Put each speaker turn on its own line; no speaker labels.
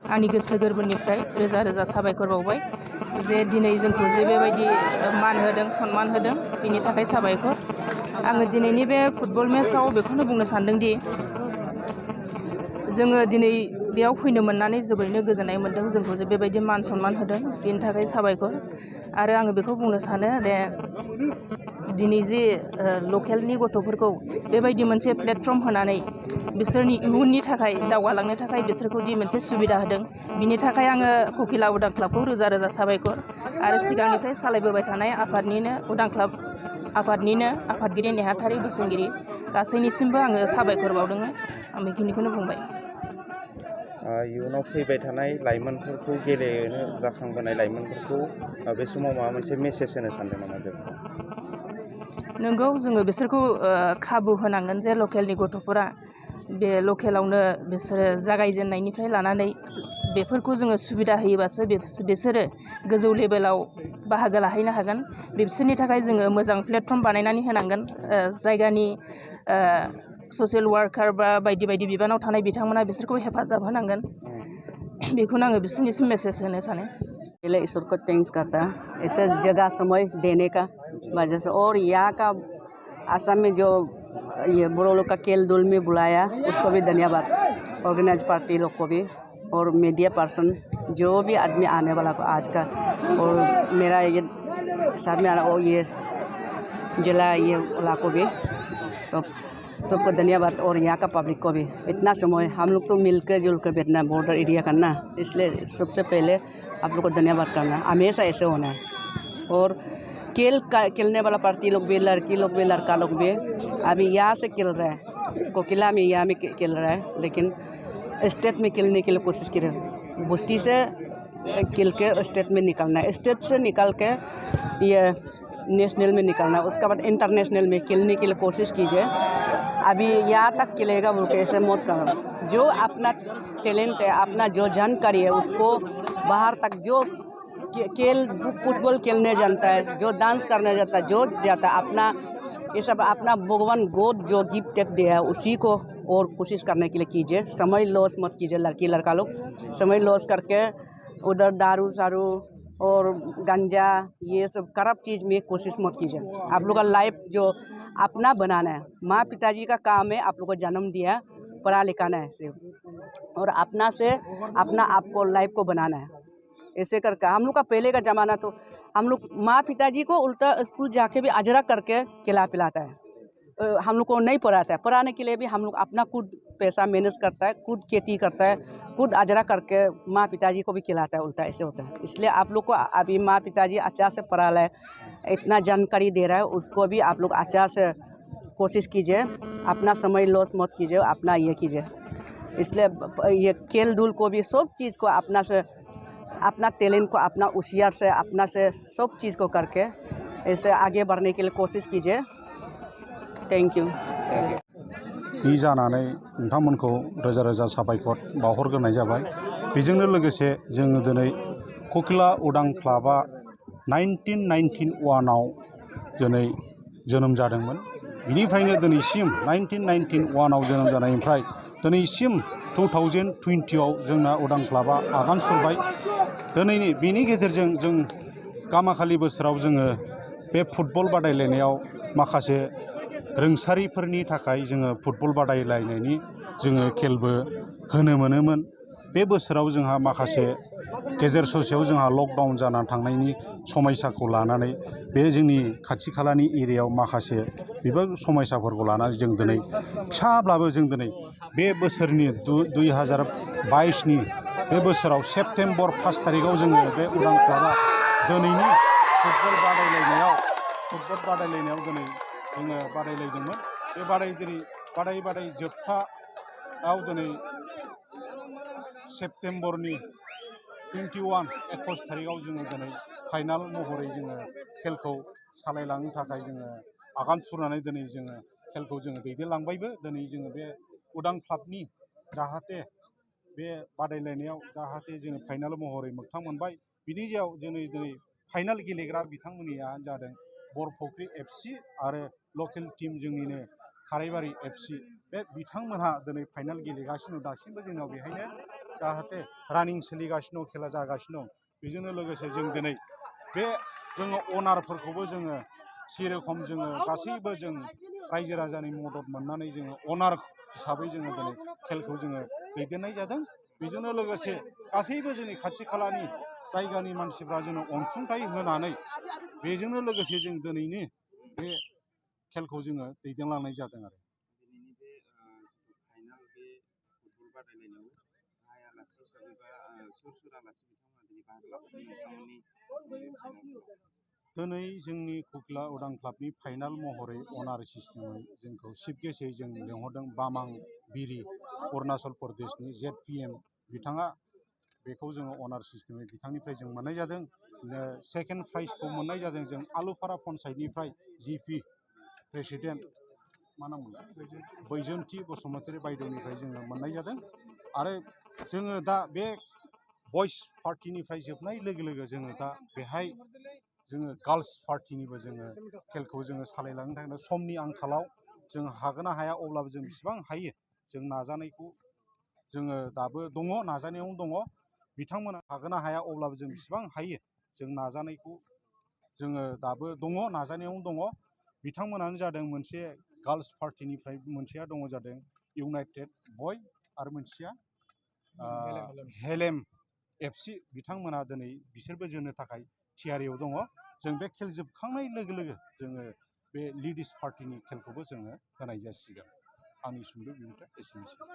आंनि गोसो गोरबोनिफ्राय रोजा रोजा साबायखर बावबाय जे दिनै जोंखौ जे बेबायदि मान होदों सन्मान होदों बिनि थाखाय साबायखर। आङो दिनैनि बे फुटबल मेचआव बेखौनो बुंनो सानदोंदि जोङो दिनै बेयाव फैनो मोननानै जोबोरैनो गोजोननाय मोन्दों। जोंखौ जे बेबायदि मान सन्मान होदों बिनि थाखाय साबायखर। आरो आङो बेखौ बुंनो सानो दे दिनै जे लकेलनि गथ'फोरखौ बेबायदि मोनसे प्लेटफर्म होनानै बिसोरनि इयुननि थाखाय दावगालांनो थाखाय बिसोरखौ दि मोनसे सुबिदा होदों बिनि थाखाय आङो ककिला उदां क्लाबखौ रोजा रोजा साबायखर आरो सिगांनिफ्राय सालायबोबाय थानाय आफादनिनो उदां क्लाब आफादनिनो आफादगिरि नेहाथारि बोसोनगिरि गासैनिसिमबो आङो साबायखर बावदों। आं बेखिनिखौनो बुंबाय।
इयुनाव फैबाय थानाय लाइमोनफोरखौ गेलेनो जाखांबोनाय लाइमोनफोरखौ बे समाव माबा मोनसे मेसेज होनो सानदों नामा जों?
नंगौ, जोङो बिसोरखौ खाबु होनांगोन जे लकेलनि गथ'फोरा बे लकेलावनो बिसोरो जागायजेननायनिफ्राय लानानै बेफोरखौ जोङो सुबिदा होयोबासो बिसोरो गोजौ लेभेलाव बाहागो लाहैनो हागोन। बिसोरनि थाखाय जोङो मोजां प्लेटफर्म बानायनानै होनांगोन। जायगानि ससियेल वार्कार बा बायदि बायदि बिबानाव थानाय बिथांमोना बिसोरखौ हेफाजाब होनांगन। बेखौनो आङो बिसोरनिसिम मेसेज होनो सानो।
पहले ईश्वर को थैंक्स करता है ऐसे जगह समय देने का वजह से। और यहाँ का असम में जो ये बुढ़ो लोग का खेल धूल में बुलाया उसको भी धन्यवाद। ऑर्गेनाइज पार्टी लोग को भी और मीडिया पर्सन जो भी आदमी आने वाला को आज का। और मेरा ये साथ में आना और ये जिला ये वाला को भी सबको धन्यवाद। और यहाँ का पब्लिक को भी इतना समय हम लोग तो मिलकर जुलकर बैठना बॉर्डर एरिया करना, इसलिए सबसे पहले आप लोग को धन्यवाद करना। हमेशा ऐसे होना है। और खेलने वाला पार्टी लोग भी, लड़की लोग भी, लड़का लोग भी अभी यहाँ से खेल रहा है, कोकिला में यहाँ में खेल रहा है, लेकिन स्टेट में खेलने के लिए कोशिश की रहे। बुस्ती से खेल के स्टेट में निकलना है, स्टेट से निकल के ये नेशनल में निकलना है, उसके बाद इंटरनेशनल में खेलने के लिए कोशिश कीजिए। अभी यहाँ तक खेलेगा बोल के ऐसे मत करो। जो अपना टैलेंट है, अपना जो जानकारी है उसको बाहर तक, जो खेल फुटबॉल खेलने जानता है, जो डांस करने जाता है, जो जाता है अपना ये सब अपना भगवान गोद जो गिफ्ट दिया है उसी को और कोशिश करने के लिए कीजिए। समय लॉस मत कीजिए। लड़की लड़का लोग समय लॉस करके उधर दारू सारू और गंजा ये सब खराब चीज़ में कोशिश मत कीजिए। आप लोग का लाइफ जो अपना बनाना है, माँ पिताजी का काम है, आप लोग को जन्म दिया, पढ़ा लिखाना है सिर्फ, और अपना से अपना आपको लाइफ को बनाना है। ऐसे करके हम लोग का पहले का ज़माना तो हम लोग माँ पिताजी को उल्टा स्कूल जाके भी अजरा करके खिला पिलाता है। हम लोग को नहीं पढ़ाता है। पढ़ाने के लिए भी हम लोग अपना खुद पैसा मैनेज करता है, खुद खेती करता है, खुद अजरा करके माँ पिताजी को भी खिलाता है। उल्टा ऐसे होता है। इसलिए आप लोग को अभी माँ पिताजी अच्छा से पढ़ा रहा है, इतना जानकारी दे रहा है, उसको भी आप लोग अच्छा से कोशिश कीजिए। अपना समय लॉस मत कीजिए, अपना ये कीजिए। इसलिए ये खेल धूल को भी सब चीज़ को अपना से, अपना टैलेंट को अपना होशियार से अपना से सब चीज़ को करके ऐसे आगे बढ़ने के लिए कोशिश कीजिए। Thank you.
जानानै नोंथांमोनखौ रोजा रोजा साबायखर बावहरग्रोनाय जाबाय। बेजोंनो लोगोसे जोङो दिनै ककिला उदां क्लाबा 1991आव दिनै जोनोम जादोंमोन। बिनिफ्रायनो दिनैसिम 1991आव जोनोम जानायनिफ्राय दिनैसिम 2020आव जोंना उदां क्लाबा आगान सुरबाय। दिनैनि बेनि गेजेरजों जों गामाखालि बोसोराव जोङो बे फुटबल बादायलायनायाव माखासे रोंसारिफोरनि थाखाय जोङो फुटबल बादायलायनायनि जोङो खेलबो होनो मोनोमोन। बे बोसोराव जोंहा माखासे गेजेर ससेयाव जोंहा लकडाउन जाना थांनायनि समयसाखौ लानानै बे जोंनि खाथि खालानि एरियायाव माखासे बेफोर समयसाफोरखौ लानानै जों दिनै फिसाब्लाबो जों दिनै बे बोसोरनि 2022नि बे बोसोराव सेप्तेम्बर 1 थारिखआव जोङो बे उदां क्लाबा दिनैनि फुटबल बादायलायनायाव दिनै जोङो बादायलायदोंमोन। बे बादाय जोबथायाव दिनै सेप्तेम्बरनि 21 थारिखआव जोङो दिनै फाइनाल महरै जोङो खेलखौ सालायलांनो थाखाय जोङो आगान सुरनानै दिनै जोङो खेलखौ जोङो दैदेनलांबायबो। दिनै जोङो बे उदां क्लाबनि जाहाथे बे बादायलायनायाव जाहाथे जोङो फाइनाल महरै मोगथां मोनबाय। बिनि जायाव दिनै फाइनाल गेलेग्रा बिथांमोननिया जादों बरफुख्रि FC आरो लकेल टीम जोंनिनो थाराइबारि FC। बे बिथांमोनहा दिनै फाइनाल गेलेगासिनो। दासिमबो जोंनाव बेहायनो जाहाथे रानिं सोलिगासिनो दं, खेला जागासिनो दं। बेजोंनो लोगोसे जों दिनै बे जोङो अनारफोरखौबो जोङो जेरखम जोङो गासैबो जों रायजो राजानि मदद मोननानै जोङो अनार हिसाबै जोङो दिनै खेलखौ जोङो दैदेननाय जादों। बेजोंनो लोगोसे गासैबो जोंनि खाथि खालानि जायगानि मानसिफ्रा जोंनो अनसुंथाइ होनानै बेजोंनो लोगोसे जों दिनैनि बे खेलखौ जोङो दैदेनलांनाय जादों आरो।
दिनैनि बे फाइनाल बे फुटबल बादायलायनायाव गाहाय आलासि हिसाबै बा सोर आलासि बिथांमोना दिनै बाहागो लाफैदों नोंथांमोननि
दिनै जोंनि कुक्ला उदां क्लाबनि फाइनाल महरै अनार सिस्टेमै जोंखौ चिफ गेस्टै जों लिंहरदों बामां बिरि अरुणाचल प्रदेशनि ZPM बिथाङा बेखौ जोङो अनार सिस्टेमै बिथांनिफ्राय जों मोननाय जादों। सेकेन्ड प्राइजखौ मोननाय जादों जों आलुफारा पन्सायतनिफ्राय GP प्रेसिडेन्ट मा नाम मोनलाय बैजोन्थि बसुमतारी बायद'निफ्राय जोङो मोननाय जादों। आरो जोङो दा बे बयस पार्टिनिफ्राय जोबनाय लोगो लोगो जोङो दा बेहाय जोङो गार्लस पार्टिनिबो जोङो खेलखौ जोङो सालायलांनो थाखाय समनि आंखालाव जों हागोन ना हाया, अब्लाबो जों बेसेबां हायो जों नाजानायखौ जोङो दाबो दङ, नाजानायावनो दङ। बिथांमोना हागोन ना हाया, अब्लाबो जों बेसेबां हायो जों नाजानायखौ जोङो दाबो दङ, नाजानायावनो दङ। बिथांमोनानो जादों मोनसे गार्लस पार्टिनिफ्राय मोनसेया दङ जादों इउनाइटेड बय आरो मोनसेया हेलेम FC बिथांमोना दिनै बिसोरबो जोनो थाखाय थियारियाव दङ। जों बे खेल जोबखांनाय लोगो लोगो जोङो बे लेडिस पार्टिनि खेलखौबो जोङो होनाय जासिगोन। आंनि सुंद' बिबुंथिया एसेनोसै।